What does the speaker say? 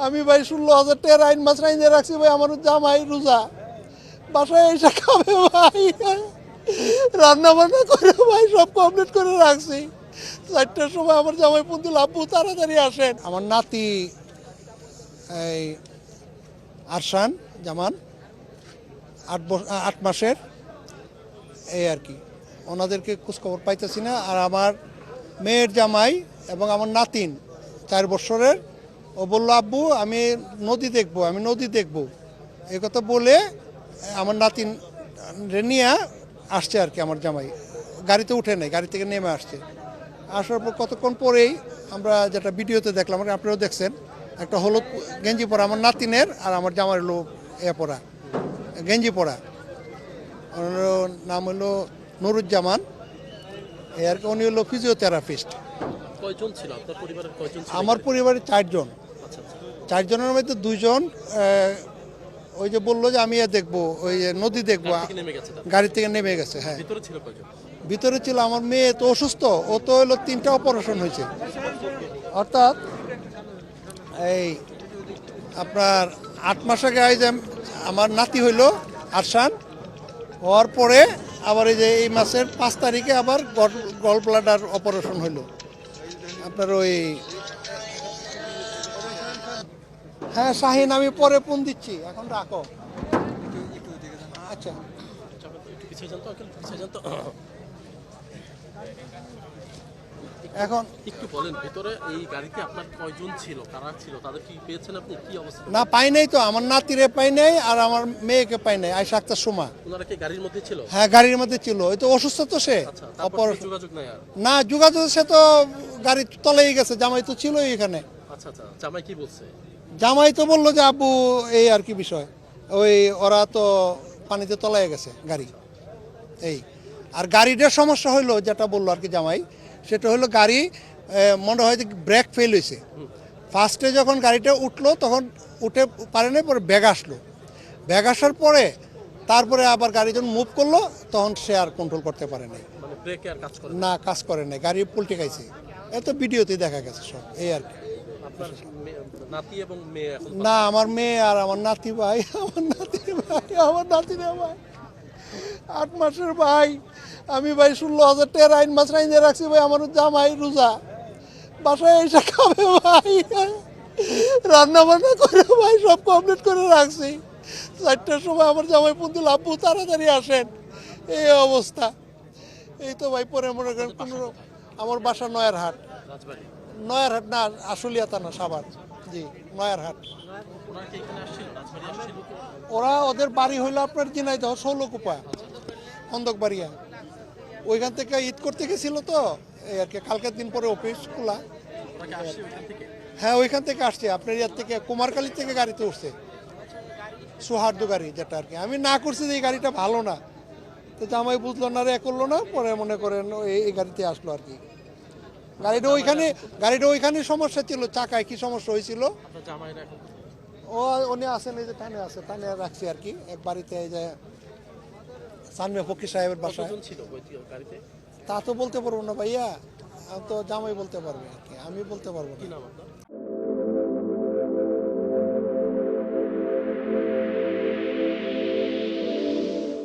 আমি ভাই 16,000 টাকার আইন মাছ রাইনে রাখছি ভাই, আমার জামাই রোজা, বাসায় এসে খাবে ভাই, রান্না বান্না করে ভাই সব কমপ্লিট করে রাখছি। 4টার সময় আমার জামাই ফোন দিল, আব্বু তাড়াতাড়ি আসেন। আমার নাতি এই আরশান জামান 8 মাসের, এই আর কি, ওনাদেরকে খোঁজখবর পাইতেছি না। আর আমার মেয়ের জামাই এবং আমার নাতিন 4 বছরের, ও বললো আব্বু আমি নদী দেখবো, আমি নদী দেখবো, এই কথা বলে আমার নাতিন নিয়ে আসছে আর কি। আমার জামাই গাড়িতে উঠে নেই, গাড়ি থেকে নেমে আসছে। আসার পর কতক্ষণ পরেই আমরা যেটা ভিডিওতে দেখলাম, আপনারাও দেখছেন, একটা হলুদ গেঞ্জি পরা আমার নাতিনের আর আমার জামাইয়ের হলো পরা গেঞ্জি পরা, ওনার নাম হলো নুরুজ্জামান, এই আর কি। উনি হলো ফিজিওথেরাপিস্ট। কয়জন ছিল আপনার পরিবারের, কয়জন ছিল? আমার পরিবারে 4 জন। আচ্ছা আচ্ছা। 4 জনের মধ্যে 2 জন ওই যে বললো যে আমি দেখবো, ওই যে নদী দেখবো, নেমে গেছে তারা? গাড়ি থেকে নেমে গেছে। হ্যাঁ, ভিতরে ছিল কয়জন? ভিতরে ছিল আমার মেয়ে, তো অসুস্থ, ও তো হলো 3টা অপারেশন হয়েছে, অর্থাৎ এই আপনার 8 মাস আগে এই যে আমার নাতি হইলো আরশান, হওয়ার পরে আবার এই যে এই মাসের 5 তারিখে আবার গল ব্লাডার অপারেশন হইলো আপনার ওই। হ্যাঁ শাহিন, আমি পরে ফোন দিচ্ছি, এখন রাখো। আচ্ছা, একটু পিছিয়ে যান তো, পিছিয়ে যান তো। এখন একটু বলেন, ভিতরে এই গাড়িতে আপনার কয়জন ছিল, কারা ছিল, তাদের কি পেয়েছেন আপনি, কি অবস্থা? না পাই নাই তো, আমার নাতিরে পাই নাই আর আমার মেয়েকে পাই নাই। আইসা একটা সময়, ওনারা কি গাড়ির মধ্যে ছিল? হ্যাঁ গাড়ির মধ্যে ছিল, ওই তো অসুস্থ তো সে। আচ্ছা, তারপর কি যোগাযোগ নাই আর? না যোগাযোগ, সে তো গাড়ি তলেই গেছে, জামাই তো ছিলই এখানে। আচ্ছা আচ্ছা, জামাই কি বলছে? জামাই তো বললো যে আব্বু এই আর কি বিষয়, ওই ওরা তো পানিতে তলায় গেছে গাড়ি, এই। আর গাড়িটার সমস্যা হইলো যেটা বললো আর কি জামাই, সেটা হলো গাড়ি মনে হয় যে ব্রেক ফেল হয়েছে। ফার্স্টে যখন গাড়িটা উঠলো তখন উঠে পারে নাই, পরে ব্যাগ আসলো, ব্যাগ আসার পরে তারপরে আবার গাড়ি যখন মুভ করলো তখন সে আর কন্ট্রোল করতে পারে নাই, মানে ব্রেকে আর কাজ করে না কাজ করে নাই, গাড়ি পুলটে খাইছে। এত ভিডিওতে দেখা গেছে সব, এই আর কি। আপনার নাতি এবং মেয়ে এখন? না আমার মেয়ে আর আমার নাতি ভাই, আমার নাতি ভাই, আমার নাতি রে ভাই, 8 মাসের ভাই। আমি ভাই 16,000 টাকার আইন মাছ রাইনে রাখছি ভাই, আমার জামাই রোজা, বাসায় এসে খাবে ভাই, রান্না বান্না করে ভাই সব কমপ্লিট করে রাখছি। 4টার সময় আমার জামাই ফোন দিল, আব্বু তাড়াতাড়ি আসেন, এই অবস্থা। এই তো ভাই পরে মনে করেন আমার বাসা নয়ারহাট। রাজবাড়ি? নয়ারহাট না, আশুলিয়া থানা, সাভার। জি, নয়ারহাট। ওনারা কি এখানে আসছিল, রাজবাড়ি আসছিল? ওরা ওদের বাড়ি হইলো আপনার ঝিনাইদহ 16কুপা খন্দকবাড়িয়া, ওইখান থেকে ঈদ করতে গেছিল তো, এই আর কি। কালকের দিন পরে অফিস খোলা। ওরা কি আসছে ওইখান থেকে? হ্যাঁ ওইখান থেকে আসছে, আপনার ইয়ার থেকে কুমারখালী থেকে গাড়িতে উঠছে, সুহার্দ গাড়ি যেটা আর কি। আমি না করছি যে এই গাড়িটা ভালো না, তো জামাই বুঝলো না, রে করলো না, পরে মনে করেন এই গাড়িতে আসলো আর কি। গাড়িটা ওইখানে সমস্যা ছিল, চাকায় কি সমস্যা হয়েছিল। আপনার জামাইরা এখন? ও উনি আছেন এই যে টানে আছে, টানে রাখছি আর কি এক বাড়িতে, এই যে সানমে ফকির সাহেবের বাসায়। কতজন ছিল গাড়িতে? তা তো বলতে পারবো না ভাইয়া, তো জামাই বলতে পারবে আর কি, আমি বলতে পারবো কি না। নাম আপনার?